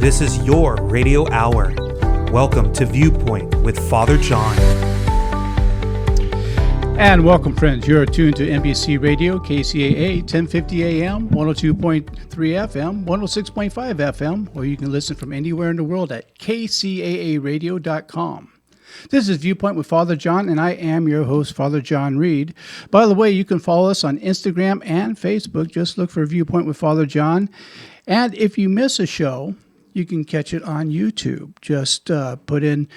This is your radio hour. Welcome to Viewpoint with Father John. And welcome, friends. You're tuned to NBC Radio, KCAA, 1050 AM, 102.3 FM, 106.5 FM, or you can listen from anywhere in the world at kcaaradio.com. This is Viewpoint with Father John, and I am your host, Father John Reed. By the way, you can follow us on Instagram and Facebook. Just look for Viewpoint with Father John. And if you miss a show, you can catch it on YouTube. Just put in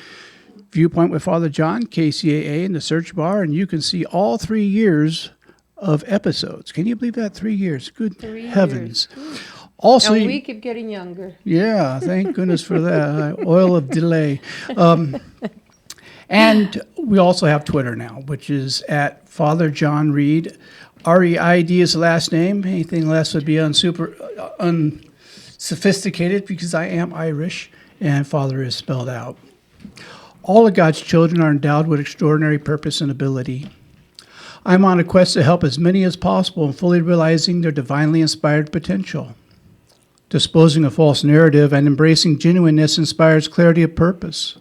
Viewpoint with Father John, KCAA, in the search bar, and you can see all 3 years of episodes. Can you believe that? 3 years. Good 3 heavens. years. Also, And we keep getting younger. Yeah, thank goodness for that. Oil of delay. And we also have Twitter now, which is at Father John Reed. R-E-I-D is the last name. Anything less would be unsophisticated because I am Irish and Father is spelled out. All of God's children are endowed with extraordinary purpose and ability. I'm on a quest to help as many as possible in fully realizing their divinely inspired potential. Disposing of false narrative and embracing genuineness inspires clarity of purpose.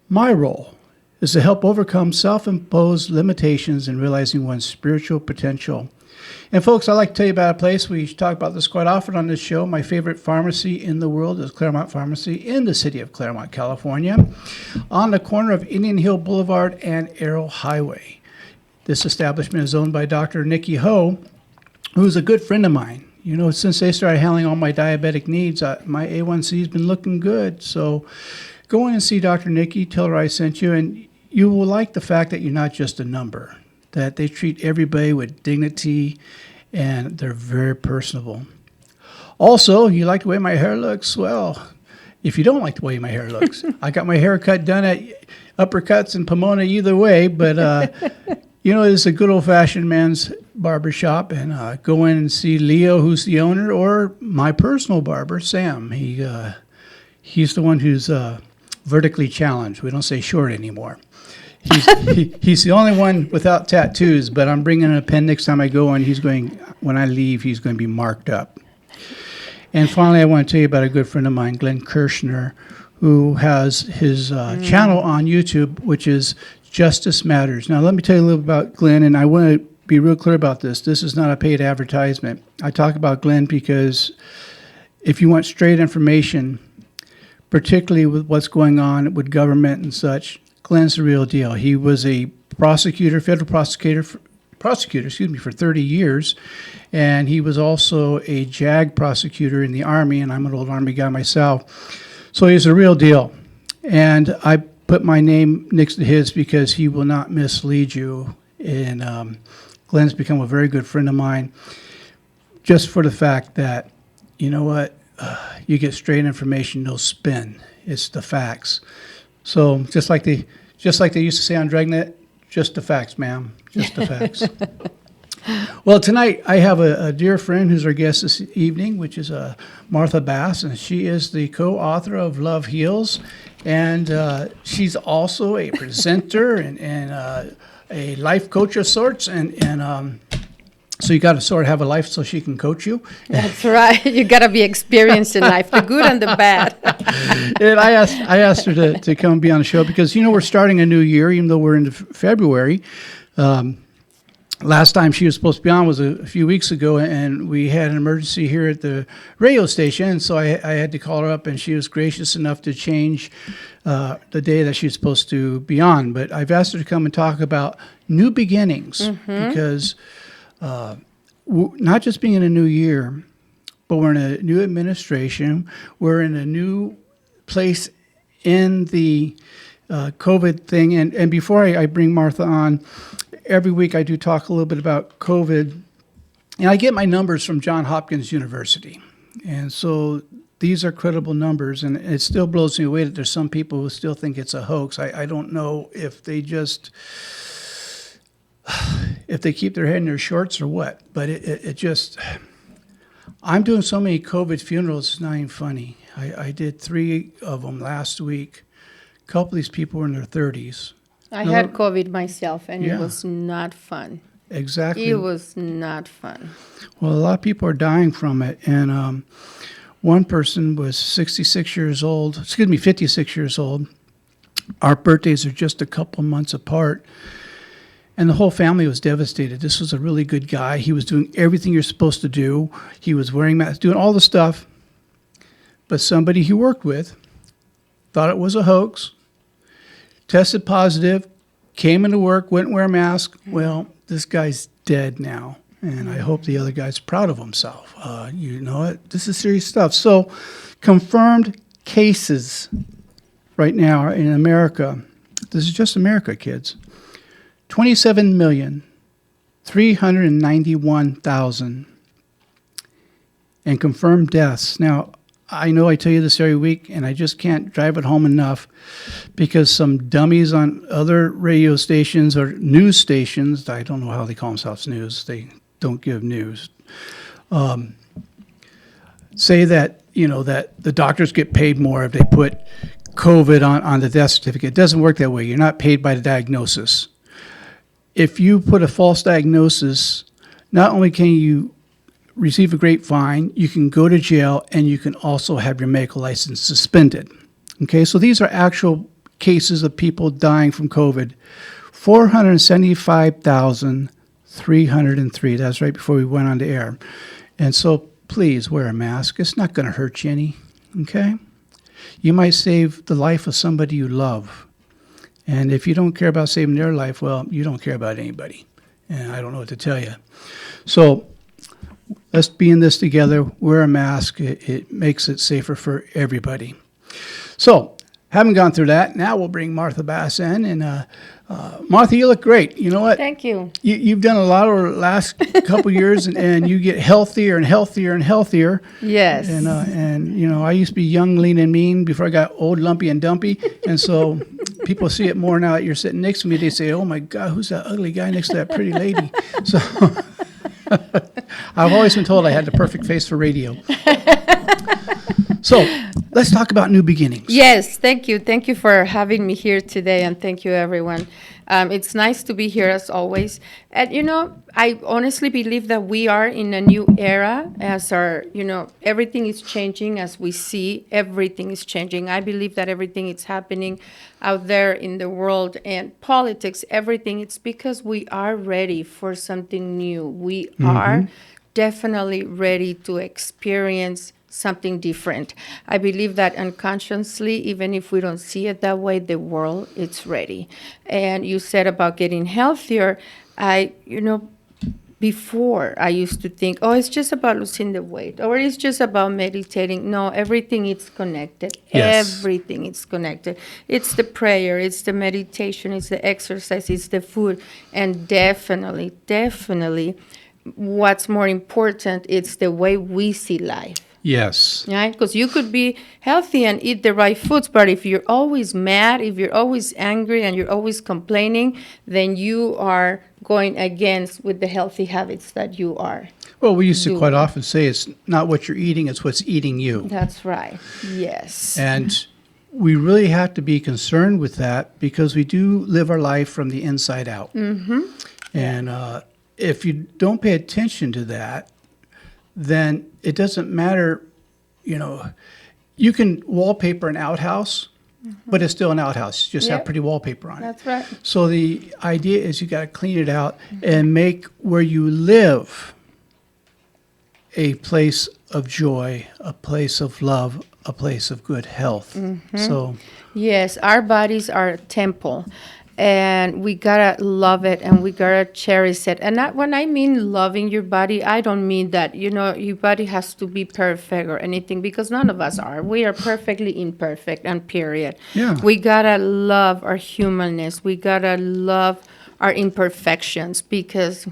My role is to help overcome self-imposed limitations in realizing one's spiritual potential. And folks, I'd like to tell you about a place. We talk about this quite often on this show. My favorite pharmacy in the world is Claremont Pharmacy in the city of Claremont, California, on the corner of Indian Hill Boulevard and Arrow Highway. This establishment is owned by Dr. Nikki Ho, who's a good friend of mine. You know, since they started handling all my diabetic needs, my A1C has been looking good. So go in and see Dr. Nikki, tell her I sent you, and you will like the fact that you're not just a number, that they treat everybody with dignity, and they're very personable. Also, you like the way my hair looks? Well, if you don't like the way my hair looks, I got my hair cut done at Uppercuts in Pomona either way, but you know, it's a good old-fashioned man's barbershop, and go in and see Leo, who's the owner, or my personal barber, Sam. He's the one who's vertically challenged. We don't say short anymore. He's the only one without tattoos, but I'm bringing a pen next time I go, and when I leave, he's going to be marked up. And finally, I want to tell you about a good friend of mine, Glenn Kirshner, who has his channel on YouTube, which is Justice Matters. Now, let me tell you a little about Glenn, and I want to be real clear about this. This is not a paid advertisement. I talk about Glenn because if you want straight information, particularly with what's going on with government and such, Glenn's the real deal. He was a federal prosecutor for 30 years, and he was also a JAG prosecutor in the Army, and I'm an old Army guy myself. So he's a real deal. And I put my name next to his because he will not mislead you. And Glenn's become a very good friend of mine just for the fact that, you know what, you get straight information, no spin. It's the facts. So just like they used to say on Dragnet, just the facts, ma'am, just the facts. Well, tonight I have a dear friend who's our guest this evening, which is Martha Bass, and she is the co-author of Love Heals, and she's also a presenter and a life coach of sorts, and so you got to sort of have a life so she can coach you. That's right. You got to be experienced in life, the good and the bad. And I asked her to come and be on the show because, you know, we're starting a new year, even though we're into February. Last time she was supposed to be on was a few weeks ago, and we had an emergency here at the radio station, and so I had to call her up, and she was gracious enough to change the day that she's supposed to be on. But I've asked her to come and talk about new beginnings because not just being in a new year, but we're in a new administration. We're in a new place in the COVID thing. And before I bring Martha on, every week I do talk a little bit about COVID. And I get my numbers from Johns Hopkins University. And so these are credible numbers. And it still blows me away that there's some people who still think it's a hoax. I don't know if they keep their head in their shorts or what, but it just, I'm doing so many COVID funerals, it's not even funny. I did 3 of them last week. A couple of these people were in their 30s. I had COVID myself, and Yeah. it was not fun. Exactly. It was not fun. Well, a lot of people are dying from it, and One person was 56 years old, 56 years old. Our birthdays are just a couple months apart. And the whole family was devastated. This was a really good guy. He was doing everything you're supposed to do. He was wearing masks, doing all the stuff. But somebody he worked with thought it was a hoax, tested positive, came into work, wouldn't wear a mask. Well, this guy's dead now. And I hope the other guy's proud of himself. You know it. This is serious stuff. So confirmed cases right now in America. This is just America, kids. 27,391,000. And confirmed deaths. Now, I know I tell you this every week, and I just can't drive it home enough because some dummies on other radio stations or news stations, I don't know how they call themselves news, they don't give news, say that, that the doctors get paid more if they put COVID on the death certificate. It doesn't work that way. You're not paid by the diagnosis. If you put a false diagnosis, not only can you receive a great fine, you can go to jail, and you can also have your medical license suspended. Okay, so these are actual cases of people dying from COVID. 475,303. That's right before we went on the air. And so please wear a mask. It's not going to hurt you any, okay? You might save the life of somebody you love. And if you don't care about saving their life, well, you don't care about anybody. And I don't know what to tell you. So let's be in this together. Wear a mask. It makes it safer for everybody. So, having gone through that, now we'll bring Martha Bass in. And Martha, you look great. You know what? Thank you. You've done a lot over the last couple years, and you get healthier and healthier and healthier. Yes. And I used to be young, lean, and mean before I got old, lumpy, and dumpy. And so people see it more now that you're sitting next to me. They say, "Oh my God, who's that ugly guy next to that pretty lady?" So I've always been told I had the perfect face for radio. So let's talk about new beginnings. Yes, thank you. Thank you for having me here today, and thank you, everyone. It's nice to be here as always. And, I honestly believe that we are in a new era as everything is changing as we see. Everything is changing. I believe that everything is happening out there in the world and politics, everything. It's because we are ready for something new. We are definitely ready to experience something different. I believe that unconsciously, even if we don't see it that way, the world is ready. And you said about getting healthier. Before I used to think, it's just about losing the weight, or it's just about meditating. No, everything is connected. Yes. Everything is connected. It's the prayer, it's the meditation, it's the exercise, it's the food, and definitely, what's more important, it's the way we see life. Yes. Right? Because you could be healthy and eat the right foods, but if you're always mad, if you're always angry, and you're always complaining, then you are going against with the healthy habits that you are. Well, we used to quite often say it's not what you're eating, it's what's eating you. That's right. Yes. And we really have to be concerned with that because we do live our life from the inside out. Mm-hmm. And if you don't pay attention to that, then it doesn't matter, you can wallpaper an outhouse, but it's still an outhouse. You just have pretty wallpaper on it. That's right. So the idea is you got to clean it out and make where you live a place of joy, a place of love, a place of good health. Mm-hmm. So yes, our bodies are a temple. And we gotta love it, and we gotta cherish it. And when I mean loving your body, I don't mean that, your body has to be perfect or anything, because none of us are. We are perfectly imperfect, and period. Yeah. We gotta love our humanness. We gotta love our imperfections, because,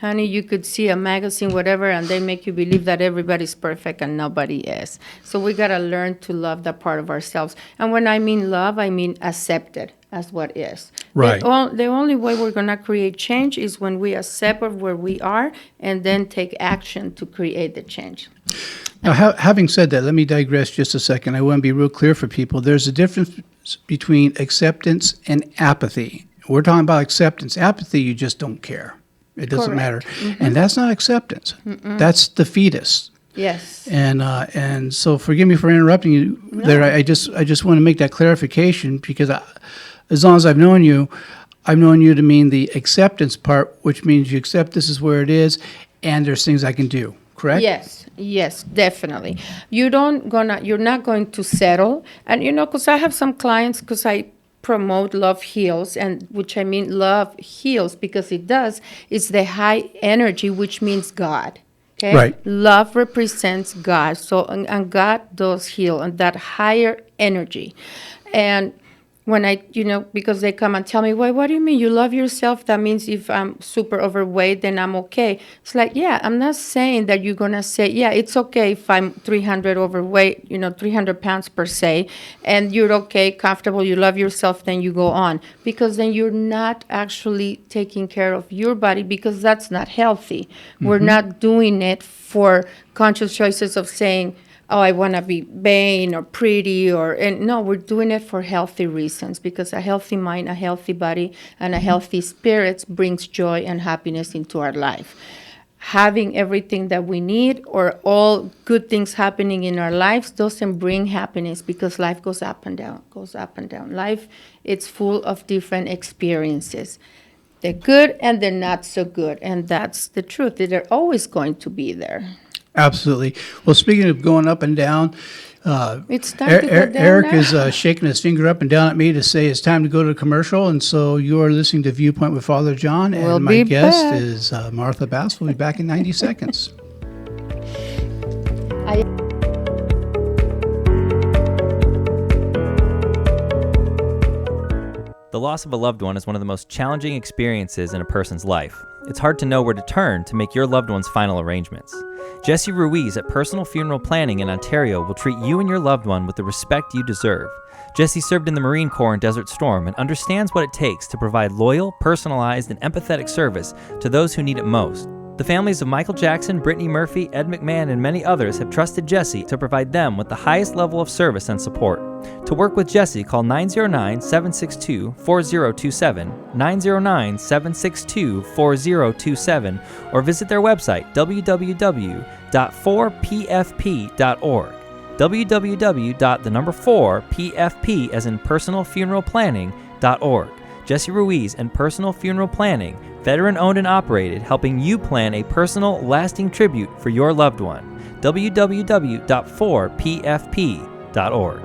honey, you could see a magazine, whatever, and they make you believe that everybody's perfect and nobody is. So we gotta learn to love that part of ourselves. And when I mean love, I mean accept it as what is. Right. The only way we're going to create change is when we accept where we are and then take action to create the change. Now, having said that, let me digress just a second. I want to be real clear for people. There's a difference between acceptance and apathy. We're talking about acceptance. Apathy, you just don't care. It doesn't matter. Mm-hmm. And that's not acceptance. Mm-mm. That's the fetus. Yes. And so forgive me for interrupting you there. I just want to make that clarification because as long as I've known you to mean the acceptance part, which means you accept this is where it is, and there's things I can do. Correct? Yes, definitely. You're not going to settle. And because I have some clients, because I promote Love Heals, and which I mean love heals because it does. It's the high energy, which means God. Okay? Right. Love represents God. So and God does heal and that higher energy. And when I, because they come and tell me, well, what do you mean you love yourself? That means if I'm super overweight, then I'm okay. It's like, yeah, I'm not saying that you're going to say, yeah, it's okay if I'm 300 overweight, 300 pounds per se, and you're okay, comfortable, you love yourself, then you go on. Because then you're not actually taking care of your body because that's not healthy. Mm-hmm. We're not doing it for conscious choices of saying, oh, I want to be vain or pretty, and no, we're doing it for healthy reasons because a healthy mind, a healthy body, and a healthy spirit brings joy and happiness into our life. Having everything that we need or all good things happening in our lives doesn't bring happiness because life goes up and down, Life, it's full of different experiences. The good and the not so good, and that's the truth. They're always going to be there. Absolutely. Well, speaking of going up and down, it's time to go down Eric now. is shaking his finger up and down at me to say it's time to go to commercial. And so you are listening to Viewpoint with Father John, and We'll my be guest back. is Martha Bass. We'll be back in 90 seconds. The loss of a loved one is one of the most challenging experiences in a person's life. It's hard to know where to turn to make your loved one's final arrangements. Jesse Ruiz at Personal Funeral Planning in Ontario will treat you and your loved one with the respect you deserve. Jesse served in the Marine Corps in Desert Storm and understands what it takes to provide loyal, personalized, and empathetic service to those who need it most. The families of Michael Jackson, Brittany Murphy, Ed McMahon, and many others have trusted Jesse to provide them with the highest level of service and support. To work with Jesse, call 909-762-4027, 909-762-4027, or visit their website, www.4pfp.org. www.4pfp as in personalfuneralplanning.org. Jesse Ruiz and Personal Funeral Planning, veteran-owned and operated, helping you plan a personal, lasting tribute for your loved one. www.4pfp.org.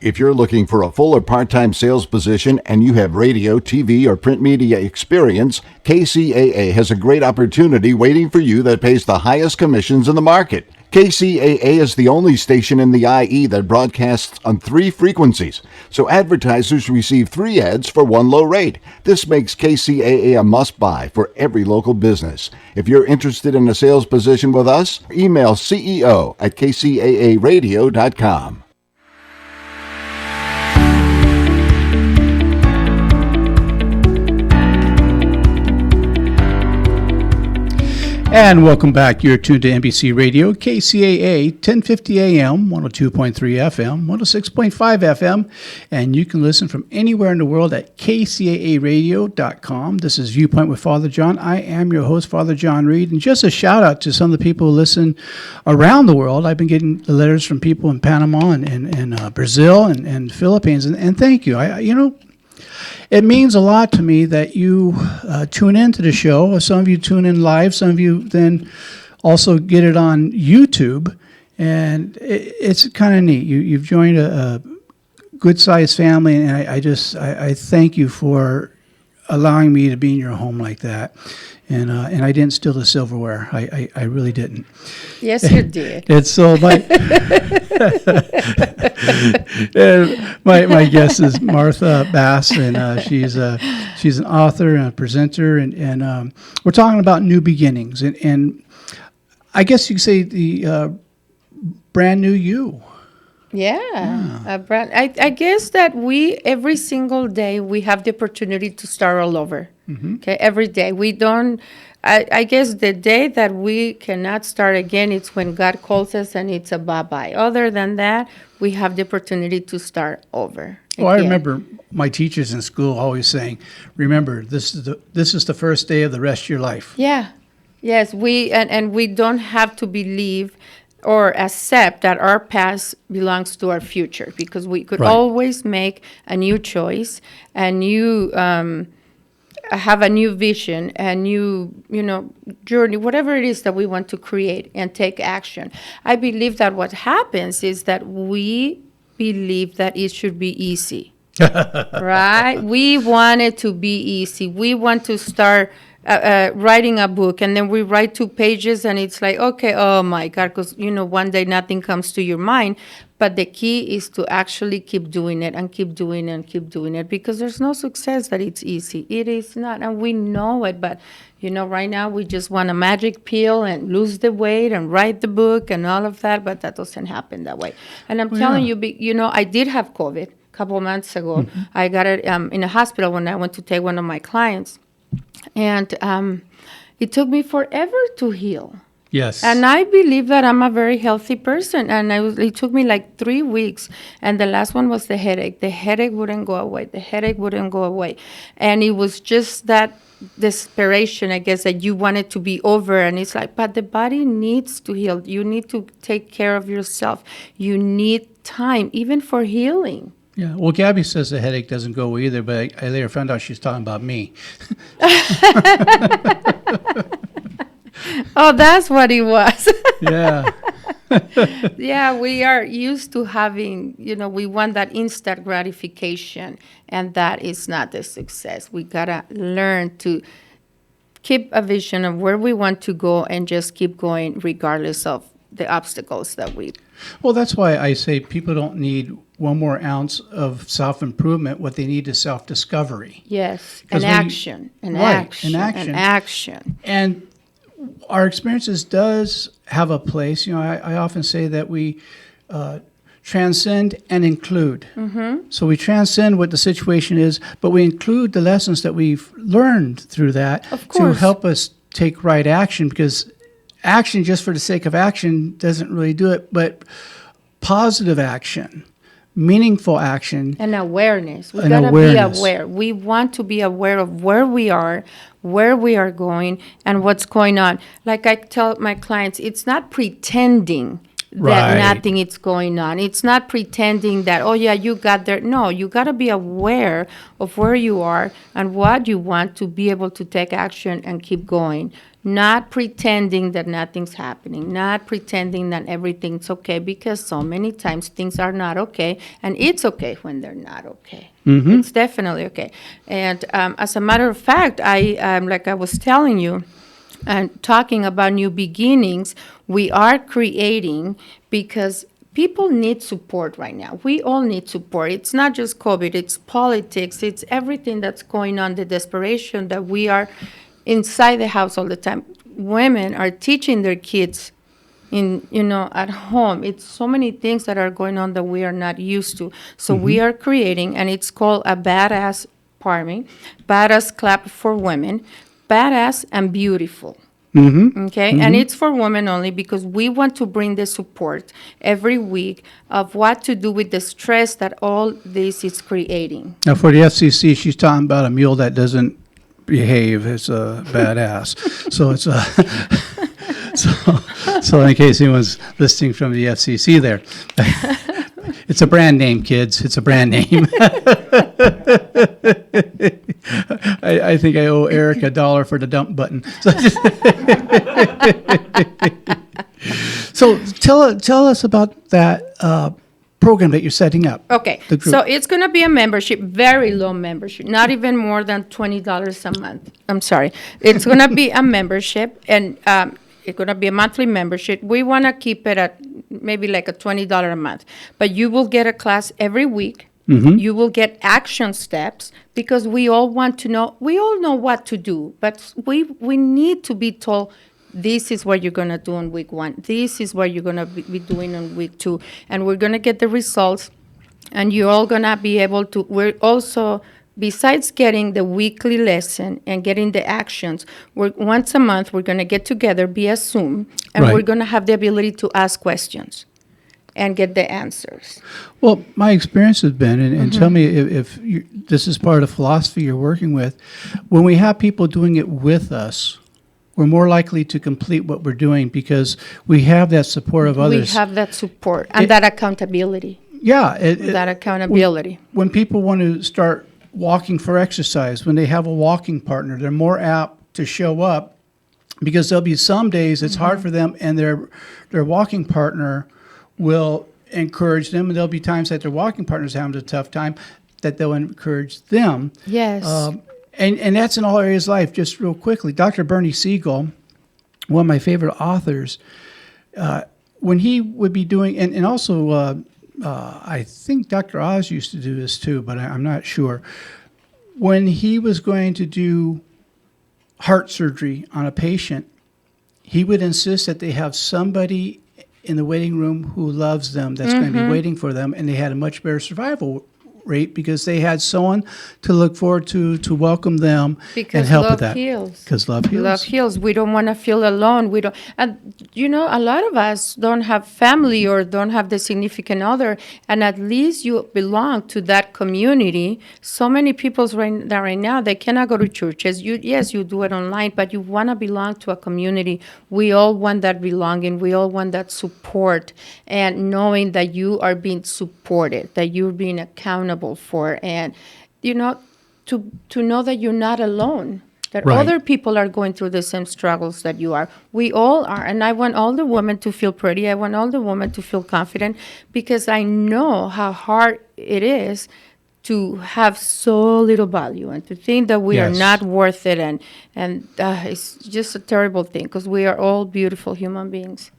If you're looking for a full or part-time sales position and you have radio, TV, or print media experience, KCAA has a great opportunity waiting for you that pays the highest commissions in the market. KCAA is the only station in the IE that broadcasts on 3 frequencies, so advertisers receive 3 ads for 1 low rate. This makes KCAA a must-buy for every local business. If you're interested in a sales position with us, email ceo@kcaaradio.com. And welcome back. You're tuned to NBC Radio, KCAA, 1050 AM, 102.3 FM, 106.5 FM, and you can listen from anywhere in the world at kcaaradio.com. This is Viewpoint with Father John. I am your host, Father John Reed, and just a shout out to some of the people who listen around the world. I've been getting the letters from people in Panama and Brazil and Philippines, and thank you. It means a lot to me that you tune into the show. Some of you tune in live. Some of you then also get it on YouTube. And it's kind of neat. You've joined a good-sized family, and I thank you for allowing me to be in your home like that. And I didn't steal the silverware. I really didn't. Yes, you did. And so my guest is Martha Bass, and she's an author and a presenter, and we're talking about new beginnings, and I guess you could say the brand new you. Yeah. I guess that every single day, we have the opportunity to start all over. Mm-hmm. Okay, every day. We don't, I guess the day that we cannot start again, it's when God calls us and it's a bye-bye. Other than that, we have the opportunity to start over. Well, I remember my teachers in school always saying, remember, this is the first day of the rest of your life. Yeah. Yes, and we don't have to believe or accept that our past belongs to our future, because we could Right. always make a new choice, a new have a new vision, a new journey, whatever it is that we want to create, and take action. I believe that what happens is that we believe that it should be easy. Right? We want it to be easy. We want to start writing a book, and then we write 2 pages, and it's like, okay, oh my God, because, one day nothing comes to your mind. But the key is to actually keep doing it and keep doing it and keep doing it, because there's no success that it's easy. It is not, and we know it. But, right now we just want a magic pill and lose the weight and write the book and all of that, but that doesn't happen that way. And I'm telling you, I did have COVID a couple of months ago. I got it in a hospital when I went to take one of my clients. And it took me forever to heal. Yes. And I believe that I'm a very healthy person. And it took me like 3 weeks. And the last one was the headache. The headache wouldn't go away. The headache wouldn't go away. And it was just that desperation, I guess, that you want it to be over. And it's like, but the body needs to heal. You need to take care of yourself. You need time, even for healing. Yeah. Well, Gabby says the headache doesn't go away either, but I later found out she's talking about me. Oh, that's what it was. Yeah. Yeah, we are used to having, we want that instant gratification, and that is not the success. We got to learn to keep a vision of where we want to go and just keep going regardless of the obstacles that we. Well, that's why I say people don't need one more ounce of self-improvement. What they need is self-discovery. Yes, 'Cause an when you- action, an Right, action, an action. an action. And our experiences does have a place. I often say that we transcend and include. So we transcend what the situation is, but we include the lessons that we've learned through that Of to course. help us take right action, because action just for the sake of action doesn't really do it, but positive action, meaningful action. And awareness. We And gotta awareness. be aware. We want to be aware of where we are going, and what's going on. Like I tell my clients, it's not pretending that Right. nothing is going on. It's not pretending that, oh yeah, you got there. No, you gotta be aware of where you are and what you want to be able to take action and keep going. Not pretending that nothing's happening, not pretending that everything's okay, because so many times things are not okay, and it's okay when they're not okay. It's definitely okay. And as a matter of fact, like I was telling you, and talking about new beginnings, we are creating, because people need support right now. We all need support. It's not just COVID, it's politics, it's everything that's going on, the desperation that we are inside the house all the time. Women are teaching their kids at home. It's so many things that are going on that we are not used to. So we are creating, and it's called a badass clap for women, badass and beautiful. Okay, and it's for women only, because we want to bring the support every week of what to do with the stress that all this is creating. Now, for the FCC, she's talking about a mule that doesn't behave as a badass. So it's a so in case anyone's listening from the FCC there, it's a brand name, kids. It's a brand name. I think I owe Eric $1 for the dump button. So tell us about that program that you're setting up. Okay, The group. so it's going to be a membership, very low membership, not even more than $20 a month. I'm sorry. It's going to be a membership, and it's going to be a monthly membership. We want to keep it at maybe like a $20 a month. But you will get a class every week. You will get action steps, because we all want to know. We all know what to do, but we need to be told, this is what you're going to do on week 1. This is what you're going to be doing on week 2. And we're going to get the results, and you're all going to be able to. We're also, besides getting the weekly lesson and getting the actions, once a month we're going to get together via Zoom, and Right. we're going to have the ability to ask questions and get the answers. Well, my experience has been, and tell me if this is part of the philosophy you're working with, when we have people doing it with us, we're more likely to complete what we're doing because we have that support of others. We have that support and that accountability. Yeah. That accountability. When people want to start walking for exercise, when they have a walking partner, they're more apt to show up because there'll be some days it's hard for them and their walking partner will encourage them, and there'll be times that their walking partner's having a tough time that they'll encourage them. Yes. And that's in all areas of life. Just real quickly, Dr. Bernie Siegel, one of my favorite authors, when he would be doing, and also I think Dr. Oz used to do this too, but I'm not sure. When he was going to do heart surgery on a patient, he would insist that they have somebody in the waiting room who loves them, that's going to be waiting for them, and they had a much better survival rate because they had someone to look forward to welcome them and help with that. Because love heals. Love heals. We don't want to feel alone. We don't. And you know, a lot of us don't have family or don't have the significant other, and at least you belong to that community. So many people right now they cannot go to churches. You do it online, but you want to belong to a community. We all want that belonging. We all want that support, and knowing that you are being supported, that you're being accountable for, and you know, to know that you're not alone, that Right. other people are going through the same struggles that you are. We all are, and I want all the women to feel pretty. I want all the women to feel confident because I know how hard it is to have so little value and to think that we are Yes. not worth it, and it's just a terrible thing because we are all beautiful human beings.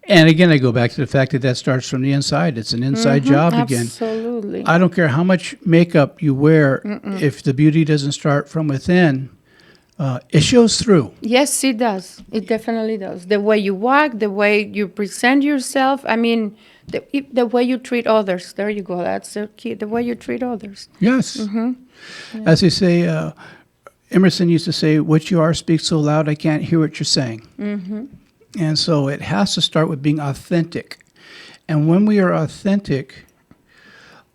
And again, I go back to the fact that starts from the inside. It's an inside job again. Absolutely. I don't care how much makeup you wear, if the beauty doesn't start from within, it shows through. Yes, it does. It definitely does. The way you walk, the way you present yourself. I mean, the way you treat others. There you go. That's the key. The way you treat others. Yes. As they say, Emerson used to say, "What you are speaks so loud I can't hear what you're saying." And so it has to start with being authentic. And when we are authentic,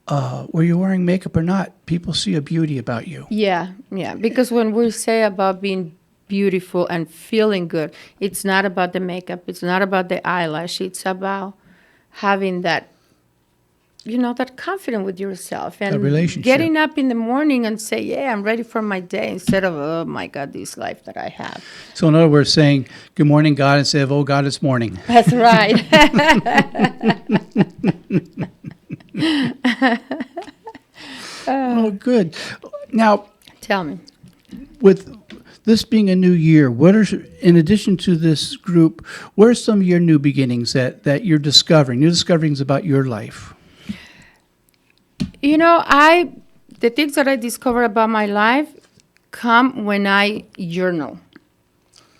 whether you're wearing makeup or not, people see a beauty about you. Yeah. Because when we say about being beautiful and feeling good, it's not about the makeup. It's not about the eyelash. It's about having that, you know, that confidence with yourself and That relationship. getting up in the morning and say, yeah, I'm ready for my day, instead of, oh my God, this life that I have. So in other words, saying, "Good morning, God," instead of, "Oh, God, it's morning." That's right. Oh, good. Now, Tell me. with this being a new year, what are, in addition to this group, what are some of your new beginnings that you're discovering, new discoverings about your life? You know, the things that I discover about my life come when I journal.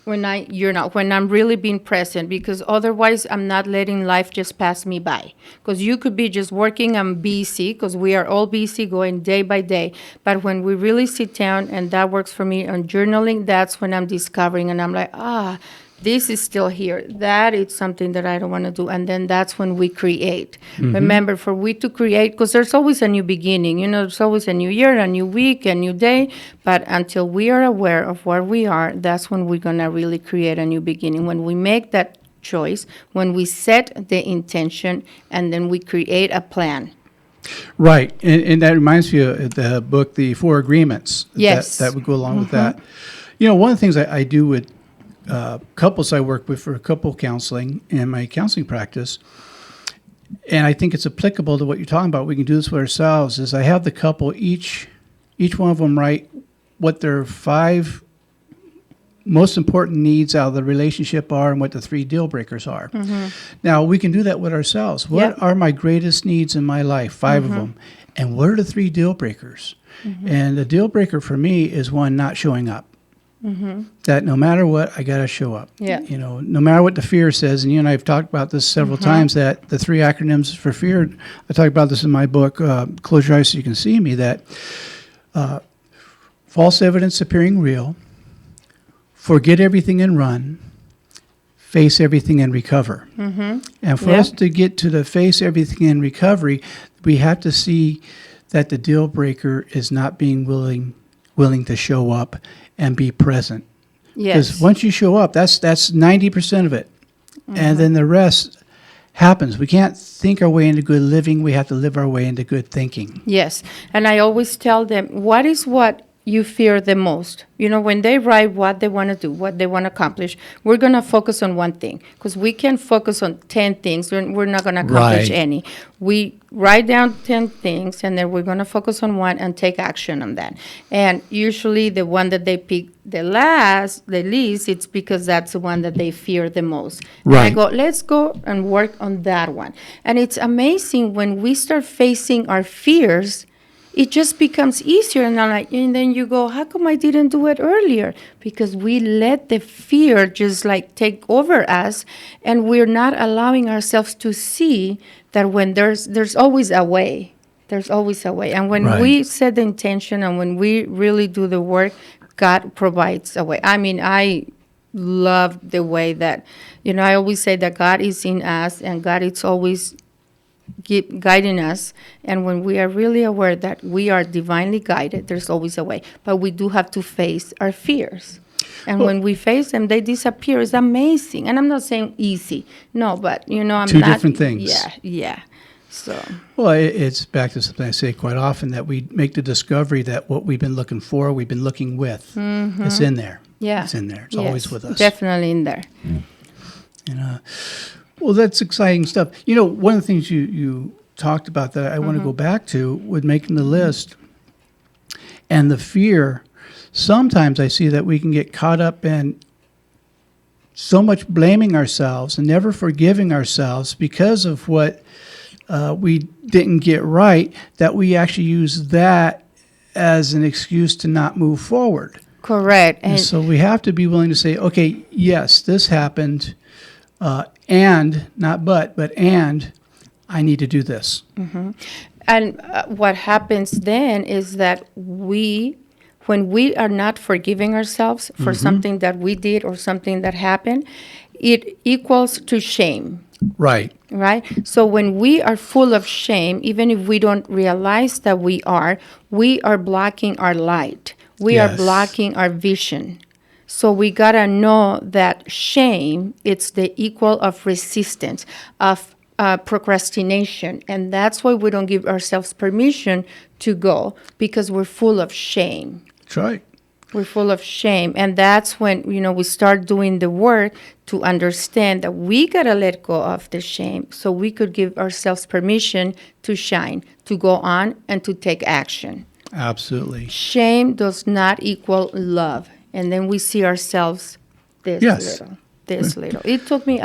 When I'm really being present, because otherwise I'm not letting life just pass me by. Because you could be just working and busy, because we are all busy going day by day. But when we really sit down, and that works for me on journaling, that's when I'm discovering, and I'm like, this is still here. That is something that I don't want to do. And then that's when we create. Remember, for we to create, because there's always a new beginning. You know, there's always a new year, a new week, a new day. But until we are aware of where we are, that's when we're going to really create a new beginning. When we make that choice, when we set the intention, and then we create a plan. Right. And that reminds me of the book, The Four Agreements. Yes. That would go along with that. You know, one of the things I do with couples I work with for couple counseling in my counseling practice, and I think it's applicable to what you're talking about, we can do this with ourselves, is I have the couple, each one of them write what their 5 most important needs out of the relationship are and what the 3 deal breakers are. Now, we can do that with ourselves. What are my greatest needs in my life? 5 of them. And what are the 3 deal breakers? And the deal breaker for me is one, not showing up. That no matter what, I got to show up. Yeah. You know, no matter what the fear says, and you and I have talked about this several times, that the 3 acronyms for fear, I talk about this in my book, Close Your Eyes So You Can See Me, that false evidence appearing real, forget everything and run, face everything and recover. And for us to get to the face everything and recovery, we have to see that the deal breaker is not being willing to show up and be present. Yes. once you show up, that's 90% of it. And then the rest happens. We can't think our way into good living. We have to live our way into good thinking. Yes. And I always tell them, what is what you fear the most? You know, when they write what they want to do, what they want to accomplish, we're going to focus on one thing, because we can focus on 10 things. We're not going to accomplish Right. any. We write down 10 things, and then we're going to focus on one and take action on that. And usually the one that they pick the least, it's because that's the one that they fear the most. And I Right. go, let's go and work on that one. And it's amazing when we start facing our fears, it just becomes easier. And then you go, how come I didn't do it earlier? Because we let the fear just like take over us, and we're not allowing ourselves to see that when there's always a way. There's always a way. And when Right. we set the intention and when we really do the work, God provides a way. I mean, I love the way that, I always say that God is in us, and God is always guiding us. And when we are really aware that we are divinely guided, there's always a way. But we do have to face our fears. And when we face them, they disappear. It's amazing. And I'm not saying easy. No, but, I'm Two not. different things. Yeah. So, Well, it's back to something I say quite often, that we make the discovery that what we've been looking for, we've been looking with. It's in there. yeah. It's in there. It's Yes, always with us. Definitely in there. Well, that's exciting stuff. One of the things you talked about that I want to go back to with making the list and the fear. Sometimes I see that we can get caught up in so much blaming ourselves and never forgiving ourselves because of what we didn't get right, that we actually use that as an excuse to not move forward. Correct. And so we have to be willing to say, okay, yes, this happened, and not but I need to do this. And what happens then is that when we are not forgiving ourselves for something that we did or something that happened, it equals to shame, Right. right? So when we are full of shame, even if we don't realize that we are blocking our light. We are Yes. blocking our vision. So we gotta know that shame, it's the equal of resistance, of procrastination. And that's why we don't give ourselves permission to go, because we're full of shame. That's right. We're full of shame. And that's when, we start doing the work to understand that we got to let go of the shame so we could give ourselves permission to shine, to go on, and to take action. Absolutely. Shame does not equal love. And then we see ourselves this Yes. little. It took me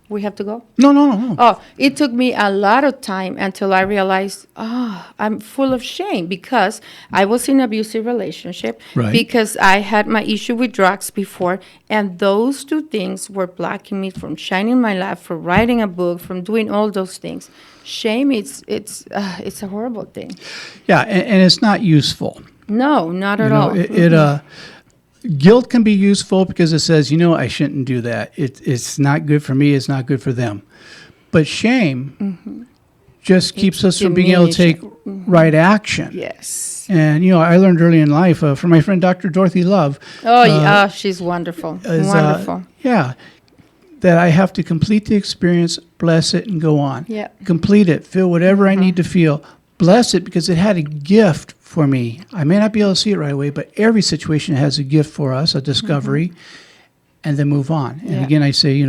we have to go? No. Oh, it took me a lot of time until I realized, I'm full of shame because I was in an abusive relationship, Right. because I had my issue with drugs before, and those two things were blocking me from shining my light, from writing a book, from doing all those things. Shame, it's a horrible thing. Yeah, and it's not useful. No, not at all. Guilt can be useful because it says, I shouldn't do that. It's not good for me. It's not good for them. But shame just keeps us from being able to take right action. Yes. And, I learned early in life from my friend Dr. Dorothy Love. Oh, yeah, she's wonderful. Wonderful. That I have to complete the experience, bless it, and go on. Yeah. Complete it, feel whatever I need to feel. Bless it because it had a gift for me. I may not be able to see it right away, but every situation has a gift for us, a discovery, and then move on. And again, I say,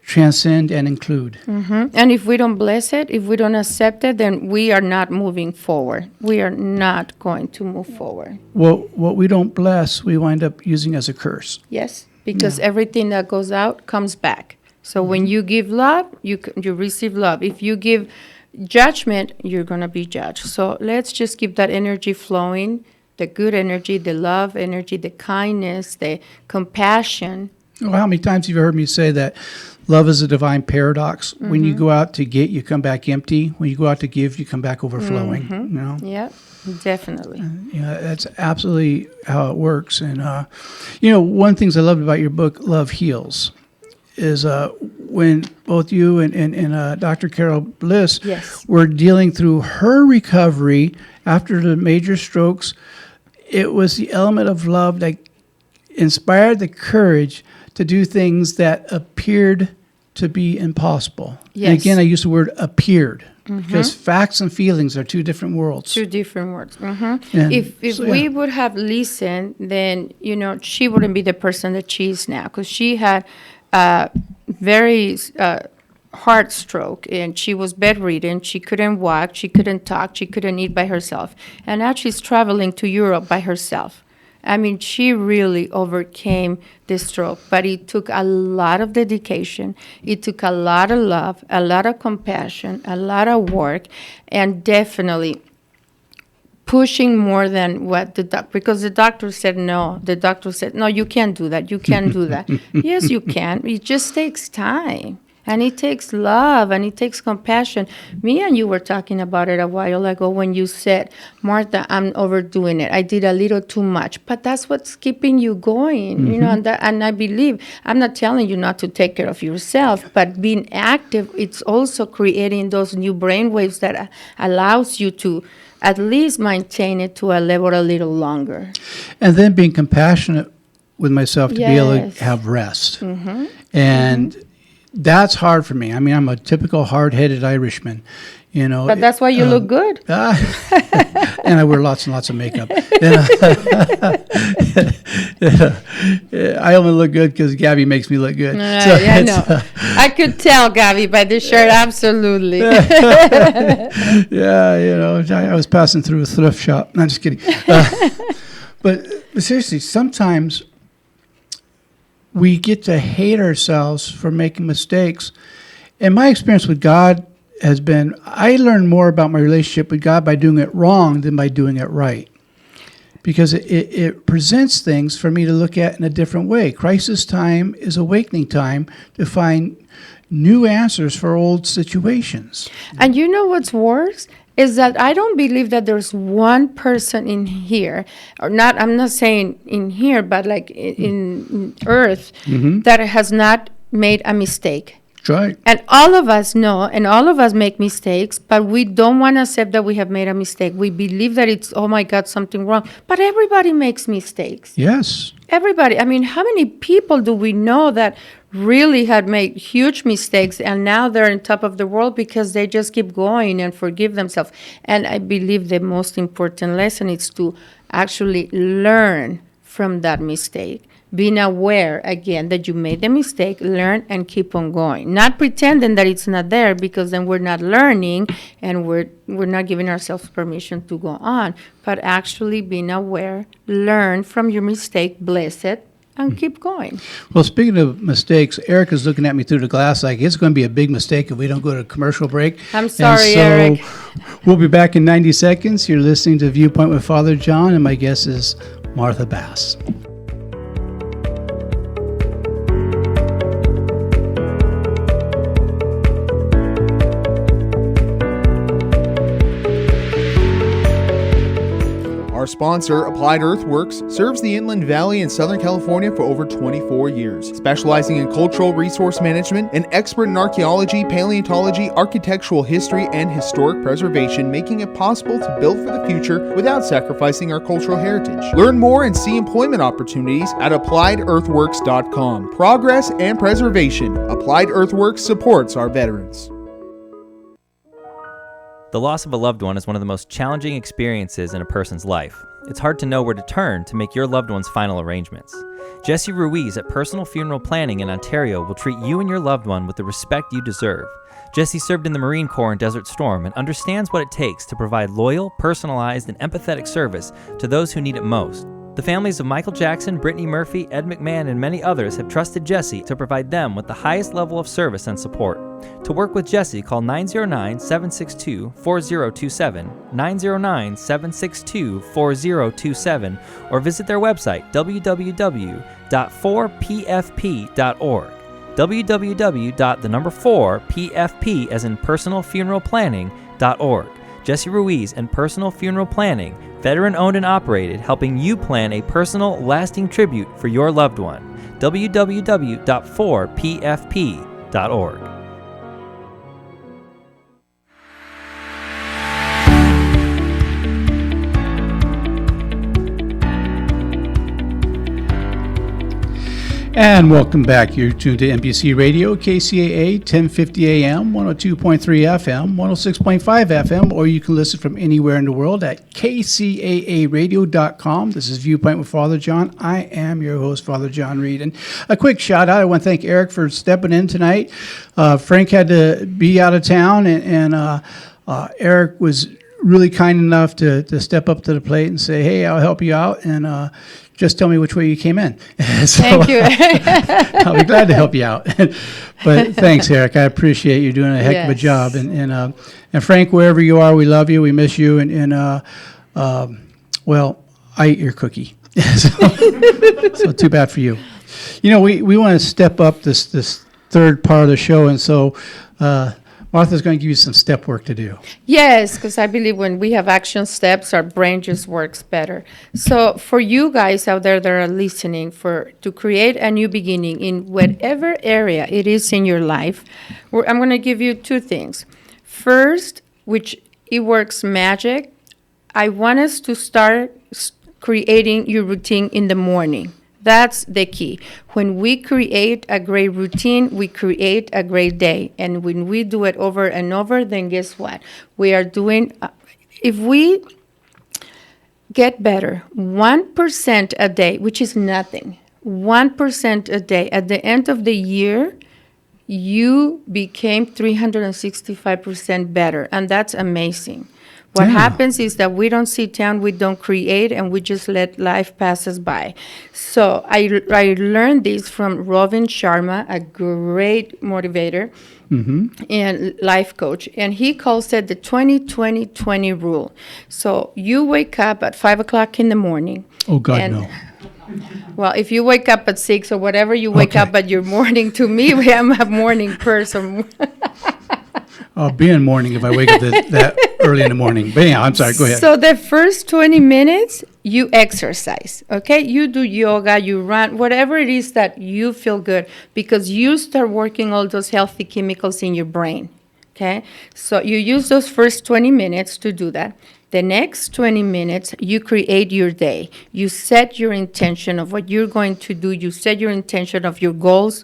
transcend and include. And if we don't bless it, if we don't accept it, then we are not moving forward. We are not going to move forward. What we don't bless, we wind up using as a curse. Yes, because everything that goes out comes back. So when you give love, you receive love. If you give judgment, you're going to be judged. So let's just keep that energy flowing, the good energy, the love energy, the kindness, the compassion. Well, how many times have you heard me say that love is a divine paradox? When you go out to get, you come back empty. When you go out to give, you come back overflowing. Yeah, definitely. That's absolutely how it works. And, one of the things I loved about your book, Love Heals, is when both you and Dr. Carol Bliss were dealing through her recovery after the major strokes, it was the element of love that inspired the courage to do things that appeared to be impossible. Yes. And again, I use the word appeared because facts and feelings are two different worlds. Two different words. And If so, we yeah. would have listened, then, she wouldn't be the person that she is now, because she had a very heart stroke, and she was bedridden. She couldn't walk, she couldn't talk, she couldn't eat by herself. And now she's traveling to Europe by herself. I mean, she really overcame the stroke, but it took a lot of dedication. It took a lot of love, a lot of compassion, a lot of work, and definitely pushing more than what because the doctor said no. The doctor said, no, you can't do that. You can't do that. Yes, you can. It just takes time. And it takes love, and it takes compassion. Me and you were talking about it a while ago when you said, Martha, I'm overdoing it. I did a little too much. But that's what's keeping you going, and I believe, I'm not telling you not to take care of yourself, but being active, it's also creating those new brain waves that allows you to at least maintain it to a level a little longer. And then being compassionate with myself to be able Yes. to have rest. And that's hard for me. I mean, I'm a typical hard-headed Irishman, But that's why you look good. And I wear lots and lots of makeup. I only look good because Gabby makes me look good. So I it's, know. I could tell, Gabby, by this shirt, absolutely. I was passing through a thrift shop. No, I'm just kidding. But seriously, sometimes we get to hate ourselves for making mistakes. And my experience with God has been, I learned more about my relationship with God by doing it wrong than by doing it right. Because it presents things for me to look at in a different way. Crisis time is awakening time to find new answers for old situations. And you know what's worse? Is that I don't believe that there's one person in here, or not, I'm not saying in here, but like in earth, that has not made a mistake. That's right. And all of us know, and all of us make mistakes, but we don't want to accept that we have made a mistake. We believe that it's, oh my God, something wrong. But everybody makes mistakes. Yes. Everybody. I mean, how many people do we know that really had made huge mistakes and now they're on top of the world because they just keep going and forgive themselves? And I believe the most important lesson is to actually learn from that mistake. Being aware, again, that you made the mistake, learn and keep on going. Not pretending that it's not there, because then we're not learning and we're not giving ourselves permission to go on. But actually being aware, learn from your mistake, bless it, and keep going. Well, speaking of mistakes, Erica's looking at me through the glass like it's going to be a big mistake if we don't go to a commercial break. I'm sorry, and so Eric. We'll be back in 90 seconds. You're listening to Viewpoint with Father John, and my guest is Martha Bass. Our sponsor, Applied Earthworks, serves the Inland Valley in Southern California for over 24 years, specializing in cultural resource management, and expert in archaeology, paleontology, architectural history, and historic preservation, making it possible to build for the future without sacrificing our cultural heritage. Learn more and see employment opportunities at appliedearthworks.com. Progress and preservation. Applied Earthworks supports our veterans. The loss of a loved one is one of the most challenging experiences in a person's life. It's hard to know where to turn to make your loved one's final arrangements. Jesse Ruiz at Personal Funeral Planning in Ontario will treat you and your loved one with the respect you deserve. Jesse served in the Marine Corps in Desert Storm and understands what it takes to provide loyal, personalized, and empathetic service to those who need it most. The families of Michael Jackson, Brittany Murphy, Ed McMahon, and many others have trusted Jesse to provide them with the highest level of service and support. To work with Jesse, call 909-762-4027, 909-762-4027, or visit their website, www.4pfp.org. www.4pfp as in personalfuneralplanning.org. Jesse Ruiz and Personal Funeral Planning, veteran-owned and operated, helping you plan a personal, lasting tribute for your loved one. www.4pfp.org. And welcome back. You're tuned to NBC Radio, KCAA, 1050 AM, 102.3 FM, 106.5 FM, or you can listen from anywhere in the world at kcaaradio.com. This is Viewpoint with Father John. I am your host, Father John Reed. And a quick shout out. I want to thank Eric for stepping in tonight. Frank had to be out of town, and Eric was really kind enough to step up to the plate and say, hey, I'll help you out. And just tell me which way you came in. So, Thank you. I'll be glad to help you out. But thanks, Eric. I appreciate you doing a heck of a Yes. job. And Frank, wherever you are, we love you. We miss you. And well, I ate your cookie. So too bad for you. You know, we want to step up this third part of the show. And so Martha's going to give you some step work to do. Yes, because I believe when we have action steps, our brain just works better. So for you guys out there that are listening, to create a new beginning in whatever area it is in your life, I'm going to give you two things. First, which it works magic, I want us to start creating your routine in the morning. That's the key. When we create a great routine, we create a great day. And when we do it over and over, then guess what? We are doing, if we get better 1% a day, which is nothing, 1% a day, at the end of the year, you became 365% better. And that's amazing. What happens is that we don't sit down, we don't create, and we just let life pass us by. So I learned this from Robin Sharma, a great motivator and life coach. And he calls it the 20-20-20 rule. So you wake up at 5 o'clock in the morning. Oh, God, and- no. Well, if you wake up at 6 or whatever you wake Okay. up at your morning, to me, I'm a morning person. I'll be in morning if I wake up that early in the morning. But yeah, I'm sorry. Go ahead. So the first 20 minutes, you exercise, okay? You do yoga, you run, whatever it is that you feel good, because you start working all those healthy chemicals in your brain, okay? So you use those first 20 minutes to do that. The next 20 minutes, you create your day. You set your intention of what you're going to do. You set your intention of your goals.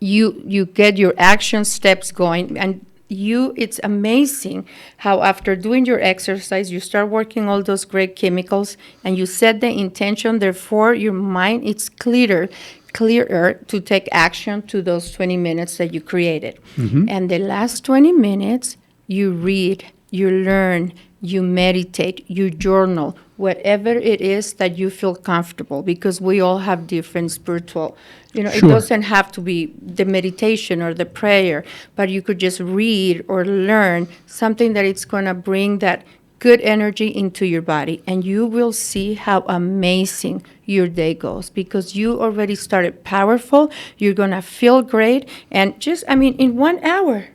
You get your action steps going, and it's amazing how after doing your exercise, you start working all those great chemicals and you set the intention. Therefore, your mind is clearer to take action to those 20 minutes that you created. And the last 20 minutes, you read, you learn, you meditate, you journal, whatever it is that you feel comfortable, because we all have different spiritual, it Sure. doesn't have to be the meditation or the prayer, but you could just read or learn something that it's going to bring that good energy into your body, and you will see how amazing your day goes, because you already started powerful. You're going to feel great, and in 1 hour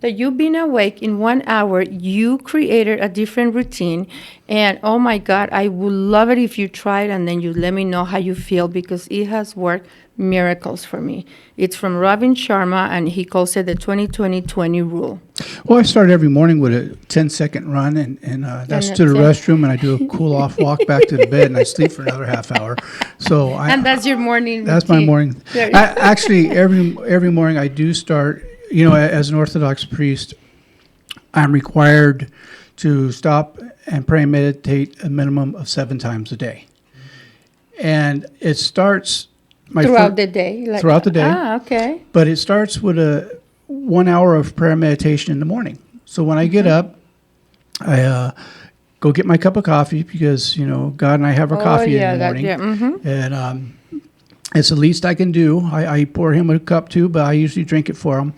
that you've been awake, in 1 hour, you created a different routine. And oh my God, I would love it if you try it and then you let me know how you feel, because it has worked miracles for me. It's from Robin Sharma, and he calls it the 20-20-20 rule. Well, I start every morning with a 10-second run, and that's to the that's it. restroom, and I do a cool-off walk back to the bed, and I sleep for another half hour. So And that's your morning that's my routine. morning. There- Actually, every morning I do start. As an Orthodox priest, I'm required to stop and pray and meditate a minimum of 7 times a day, and it starts throughout the day? Throughout the day. Ah, okay. But it starts with a 1 hour of prayer and meditation in the morning. So when I get up, I go get my cup of coffee, because, God and I have our coffee in the morning. And it's the least I can do. I pour him a cup too, but I usually drink it for him,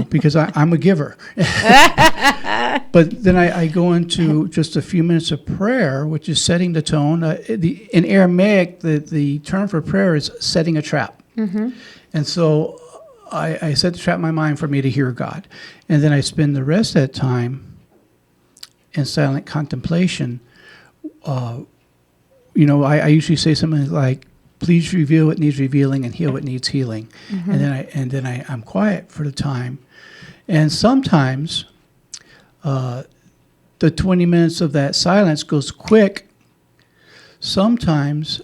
because I'm a giver. But then I go into just a few minutes of prayer, which is setting the tone. In Aramaic, the term for prayer is setting a trap. And so I set the trap in my mind for me to hear God. And then I spend the rest of that time in silent contemplation. I usually say something like, please reveal what needs revealing and heal what needs healing. And then I'm quiet for the time. And sometimes the 20 minutes of that silence goes quick. Sometimes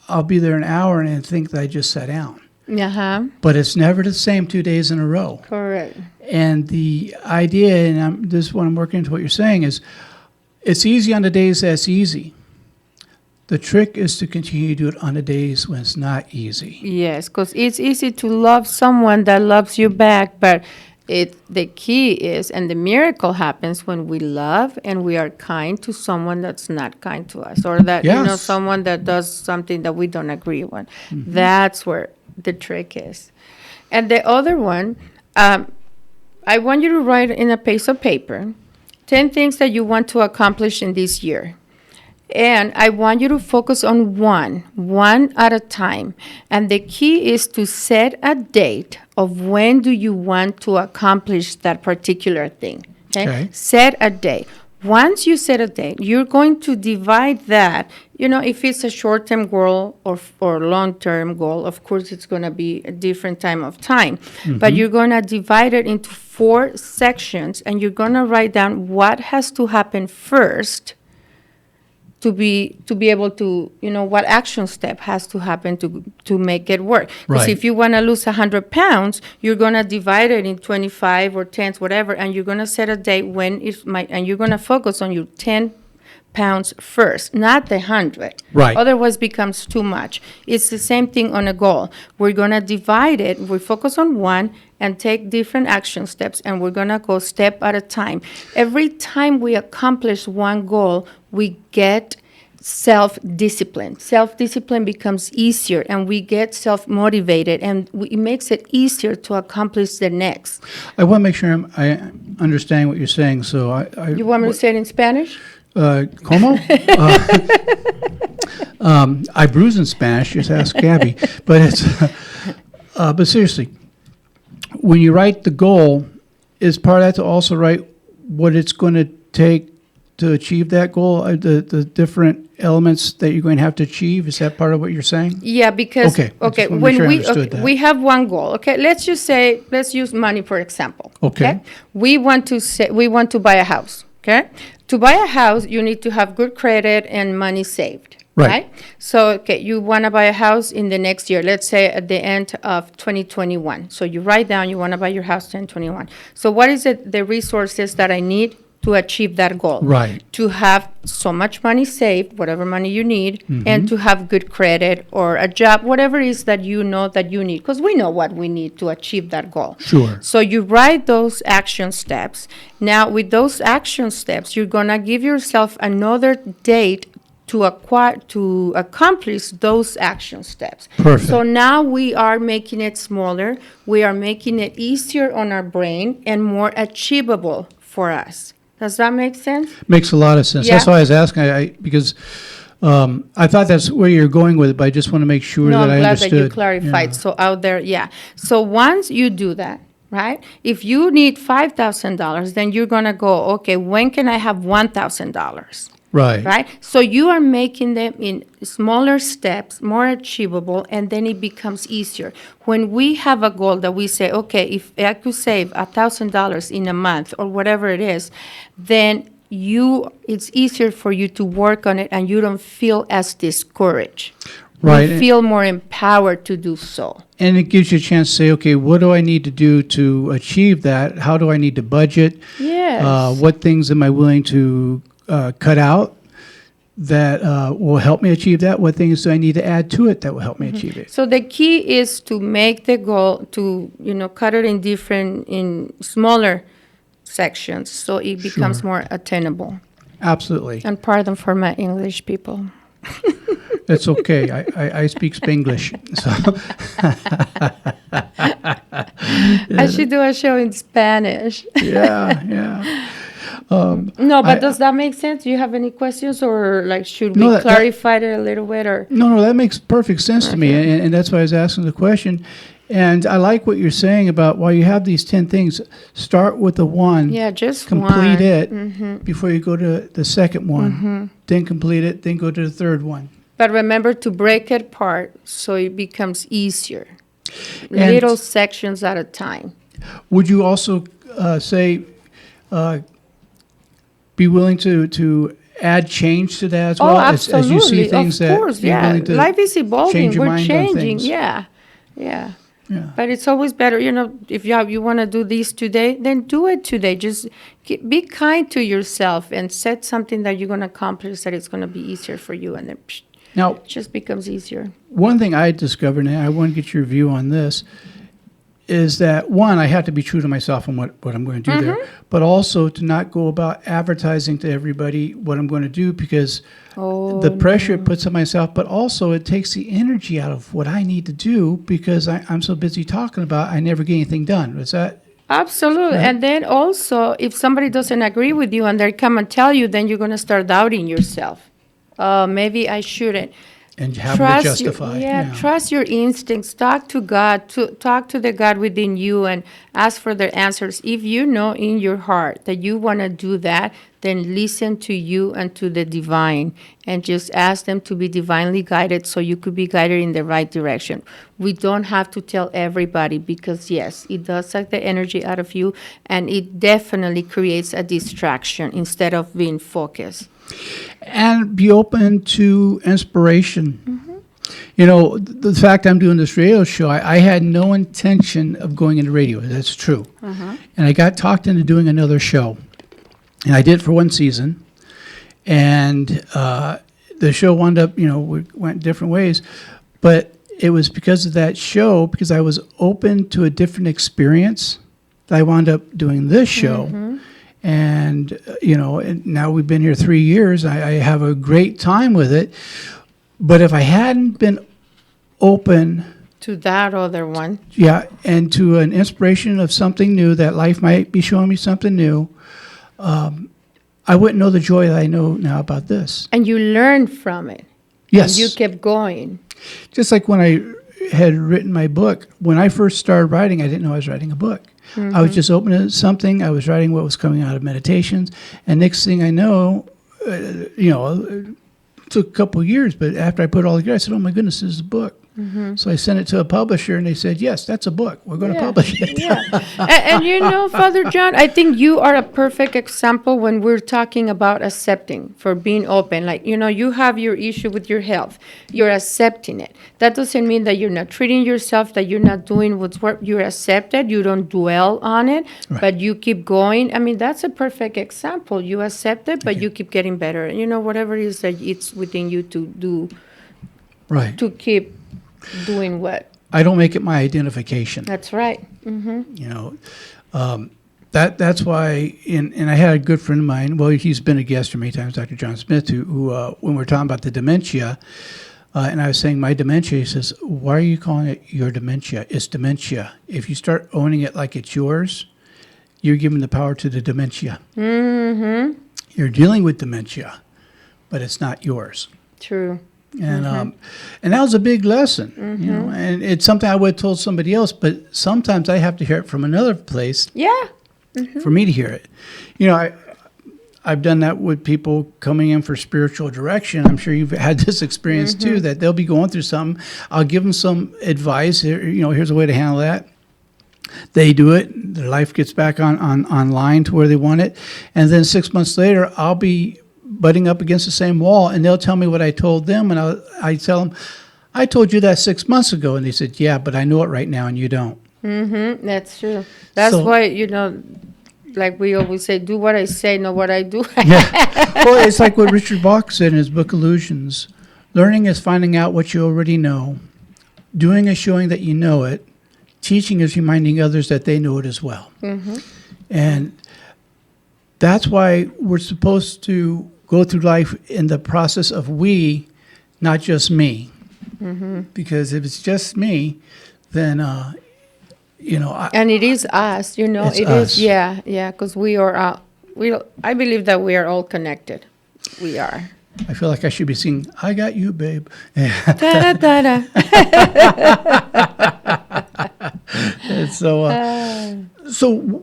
I'll be there an hour and think that I just sat down. Uh-huh. But it's never the same 2 days in a row. Correct. And the idea, and this is what I'm working into what you're saying, is it's easy on the days that's easy. The trick is to continue to do it on the days when it's not easy. Yes, because it's easy to love someone that loves you back, but the key is, and the miracle happens when we love and we are kind to someone that's not kind to us, or that, Yes. someone that does something that we don't agree with. That's where the trick is. And the other one, I want you to write in a piece of paper 10 things that you want to accomplish in this year. And I want you to focus on one at a time. And the key is to set a date of when do you want to accomplish that particular thing. Okay? Set a date. Once you set a date, you're going to divide that. If it's a short-term goal or long-term goal, of course, it's going to be a different time of time. But you're going to divide it into 4 sections, and you're going to write down what has to happen first to be able to, what action step has to happen to make it work. Because Right. if you want to lose 100 pounds, you're going to divide it in 25 or 10s, whatever, and you're going to set a date and you're going to focus on your 10 pounds first, not the 100. Right. Otherwise becomes too much. It's the same thing on a goal. We're going to divide it. We focus on one and take different action steps, and we're going to go step at a time. Every time we accomplish one goal, we get self-discipline. Self-discipline becomes easier, and we get self-motivated, and it makes it easier to accomplish the next. I want to make sure I understand what you're saying. So You want me to say it in Spanish? ¿Cómo? I bruise in Spanish. Just ask Gabby. But but seriously, when you write the goal, is part of that to also write what it's going to take to achieve that goal? The different elements that you're going to have to achieve. Is that part of what you're saying? Yeah, because Okay, I just wanna make when sure I we understood that. we have one goal. Okay, let's use money for example. Okay. We want to buy a house. Okay, to buy a house, you need to have good credit and money saved. Right. So, you want to buy a house in the next year, let's say at the end of 2021. So you write down you want to buy your house in 2021. So what is it, the resources that I need to achieve that goal? Right. To have so much money saved, whatever money you need, and to have good credit or a job, whatever it is that you know that you need, because we know what we need to achieve that goal. Sure. So you write those action steps. Now, with those action steps, you're going to give yourself another date to accomplish those action steps. Perfect. So now we are making it smaller. We are making it easier on our brain and more achievable for us. Does that make sense? Makes a lot of sense. Yeah. That's why I was asking, because I thought that's where you're going with it, but I just want to make sure No, that I'm I glad understood. that you clarified. Yeah. So out there, yeah. So once you do that, right? If you need $5,000, then you're going to go, okay, when can I have $1,000? Right. Right? So you are making them in smaller steps, more achievable, and then it becomes easier. When we have a goal that we say, okay, if I could save $1,000 in a month or whatever it is, then it's easier for you to work on it, and you don't feel as discouraged. Right. You feel more empowered to do so. And it gives you a chance to say, okay, what do I need to do to achieve that? How do I need to budget? Yes. What things am I willing to cut out that will help me achieve that? What things do I need to add to it that will help me achieve it? So the key is to make the goal to, cut it in smaller sections so it becomes more attainable. Absolutely. And pardon for my English people. That's okay. I speak Spanglish. So I should do a show in Spanish. yeah. No, but does that make sense? Do you have any questions, or should we No, clarify it a little bit, or? No, that makes perfect sense to me, and that's why I was asking the question. And I like what you're saying about while you have these 10 things, start with the one. Yeah, just complete one. it before you go to the second one. Then complete it, then go to the third one. But remember to break it apart so it becomes easier. And Little sections at a time. would you also say be willing to add change to that as Oh, well absolutely. as you see things of that course, you're yeah. willing to Life is evolving. change your We're mind on changing. things. Yeah. Yeah. Yeah. But it's always better, if you want to do this today, then do it today. Just be kind to yourself and set something that you're going to accomplish that it's going to be easier for you. And then Now, it just becomes easier. one thing I discovered, and I want to get your view on this, is that one, I have to be true to myself and what I'm going to do there, but also to not go about advertising to everybody what I'm going to do, because the pressure it puts on myself, but also it takes the energy out of what I need to do, because I'm so busy talking about I never get anything done. Is that Absolutely. Right. And then also, if somebody doesn't agree with you and they come and tell you, then you're going to start doubting yourself. Maybe I shouldn't. and have to justify? Trust your instincts. Talk to God. Talk to the God within you and ask for the answers. If you know in your heart that you want to do that, then listen to you and to the divine, and just ask them to be divinely guided so you could be guided in the right direction. We don't have to tell everybody, because yes, it does suck the energy out of you, and it definitely creates a distraction instead of being focused. And be open to inspiration. The fact I'm doing this radio show, I had no intention of going into radio. That's true. And I got talked into doing another show. And I did for one season. And the show wound up, we went different ways. But it was because of that show, because I was open to a different experience, that I wound up doing this show. And, and now we've been here 3 years. I have a great time with it. But if I hadn't been open To that other one. and to an inspiration of something new, that life might be showing me something new, I wouldn't know the joy that I know now about this. And you learned from it. Yes. And you kept going. Just like when I had written my book, when I first started writing, I didn't know I was writing a book. I was just opening something. I was writing what was coming out of meditations. And next thing I know, it took a couple of years, but after I put it all together, I said, oh my goodness, this is a book. So I sent it to a publisher, and they said, yes, that's a book. We're going to publish it. And Father John, I think you are a perfect example when we're talking about accepting, for being open. Like, you have your issue with your health. You're accepting it. That doesn't mean that you're not treating yourself, that you're not doing what's work. You're accepted. You don't dwell on it, but you keep going. I mean, that's a perfect example. You accept it, but you keep getting better. Whatever it is that it's within you to do, to keep doing what. I don't make it my identification. That's right. That's why, and I had a good friend of mine, well, he's been a guest here many times, Dr. John Smith, who when we were talking about the dementia, and I was saying my dementia, he says, why are you calling it your dementia? It's dementia. If you start owning it like it's yours, you're giving the power to the dementia. You're dealing with dementia, but it's not yours. True. And and that was a big lesson, and it's something I would have told somebody else, but sometimes I have to hear it from another place for me to hear it. I've done that with people coming in for spiritual direction. I'm sure you've had this experience too, that they'll be going through something. I'll give them some advice. Here's a way to handle that. They do it. Their life gets back on line to where they want it. And then 6 months later, I'll be butting up against the same wall, and they'll tell me what I told them, and I tell them, I told you that 6 months ago. And they said, yeah, but I know it right now, and you don't. That's true. That's why, like we always say, do what I say, not what I do. Well, it's like what Richard Bach said in his book, Illusions. Learning is finding out what you already know. Doing is showing that you know it. Teaching is reminding others that they know it as well. And that's why we're supposed to go through life in the process of we, not just me. Because if it's just me, then, and it is us, It's it us. is, because we are, I believe that we are all connected. We are. I feel like I should be singing, I got you, babe. Da-da-da-da. And so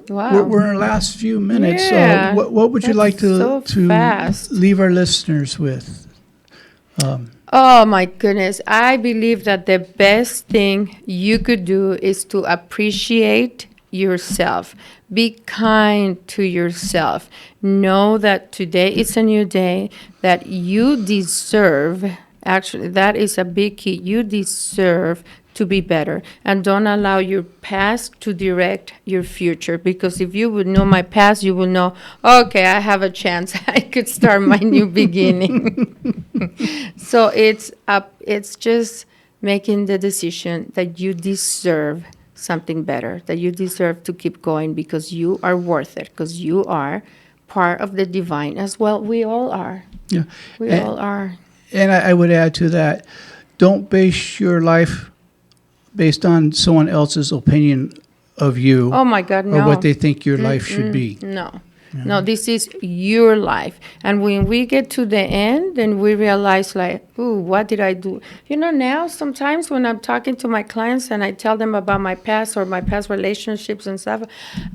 Wow. we're in our last few minutes. Yeah, What would you like so to fast. leave our listeners with? Oh my goodness. I believe that the best thing you could do is to appreciate yourself. Be kind to yourself. Know that today is a new day, that you deserve, actually, that is a big key. You deserve to be better. And don't allow your past to direct your future. Because if you would know my past, you will know, okay, I have a chance. I could start my new beginning. So it's just making the decision that you deserve something better, that you deserve to keep going because you are worth it, because you are part of the divine as well. We all are. Yeah. We all are. And I would add to that, don't base your life based on someone else's opinion of you. Oh my God, no. Or what they think your life should be. No. No, this is your life. And when we get to the end, then we realize, like, ooh, what did I do? Now sometimes when I'm talking to my clients and I tell them about my past or my past relationships and stuff,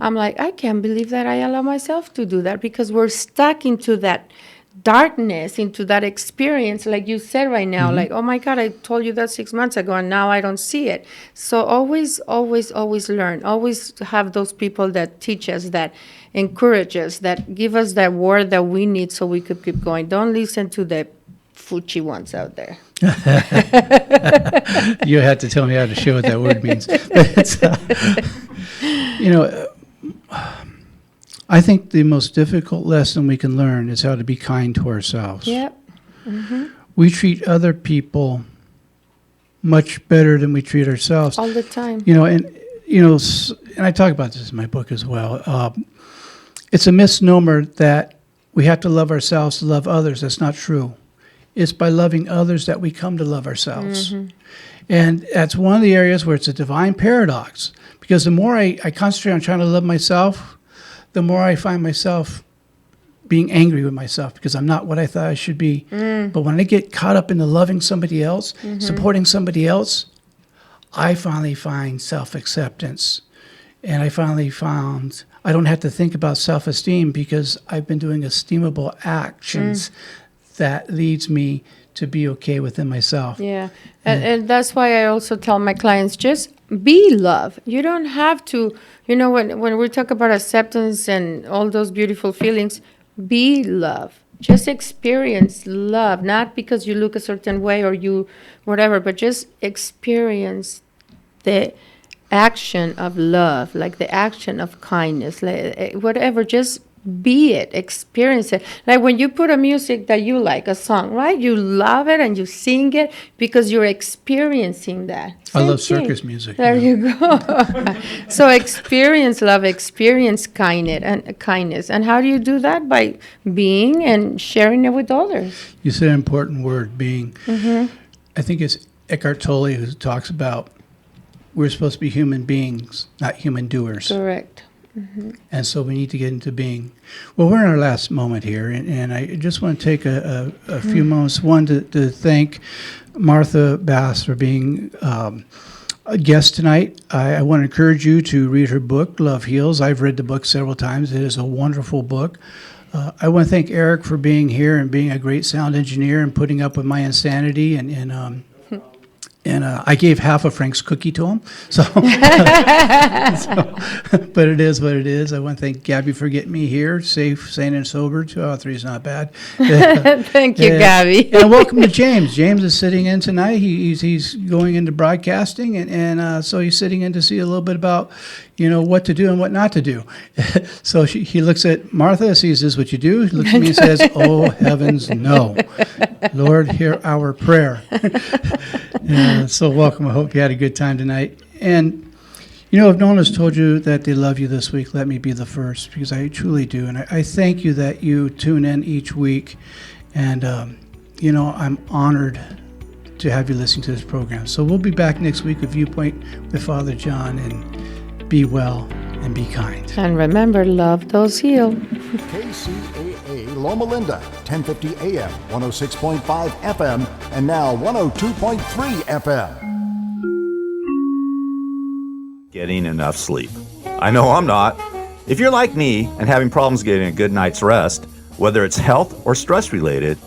I'm like, I can't believe that I allow myself to do that, because we're stuck into that darkness, into that experience, like you said right now, like, oh my God, I told you that 6 months ago and now I don't see it. So always learn, always have those people that teach us, that encourage us, that give us that word that we need so we could keep going. Don't listen to the fuchi ones out there. You had to tell me how to show what that word means. But it's, I think the most difficult lesson we can learn is how to be kind to ourselves. Yep. We treat other people much better than we treat ourselves. All the time. And I talk about this in my book as well. It's a misnomer that we have to love ourselves to love others. That's not true. It's by loving others that we come to love ourselves. And that's one of the areas where it's a divine paradox. Because the more I concentrate on trying to love myself, the more I find myself being angry with myself because I'm not what I thought I should be. But when I get caught up into loving somebody else, supporting somebody else, I finally find self-acceptance. And I finally found I don't have to think about self-esteem because I've been doing esteemable actions that leads me to be okay within myself. Yeah. And that's why I also tell my clients, just be love. You don't have to, when we talk about acceptance and all those beautiful feelings, be love. Just experience love, not because you look a certain way or you whatever, but just experience the action of love, like the action of kindness, like whatever, just be it, experience it. Like when you put a music that you like, a song, right? You love it and you sing it because you're experiencing that. I love circus music. There you go. So experience love, experience kindness. And how do you do that? By being and sharing it with others. You said an important word, being. I think it's Eckhart Tolle who talks about we're supposed to be human beings, not human doers. Correct. And so we need to get into being. Well, we're in our last moment here, and I just want to take a few moments. One, to thank Martha Bass for being a guest tonight. I want to encourage you to read her book, Love Heals. I've read the book several times. It is a wonderful book. I want to thank Eric for being here and being a great sound engineer and putting up with my insanity and I gave half of Frank's cookie to him. So, but it is what it is. I want to thank Gabby for getting me here, safe, sane, and sober. 2 out of 3 is not bad. Thank you, Gabby. And welcome to James. James is sitting in tonight. He's going into broadcasting, and so he's sitting in to see a little bit about, what to do and what not to do. So he looks at Martha, sees this is what you do. He looks at me and says, "Oh heavens, no! Lord, hear our prayer." So welcome. I hope you had a good time tonight. And, if no one has told you that they love you this week, let me be the first, because I truly do. And I thank you that you tune in each week. And, I'm honored to have you listen to this program. So we'll be back next week with Viewpoint with Father John. And be well and be kind. And remember, love those heal. KCAA Loma Linda, 1050 AM, 106.5 FM, and now 102.3 FM. Getting enough sleep. I know I'm not. If you're like me and having problems getting a good night's rest, whether it's health or stress related,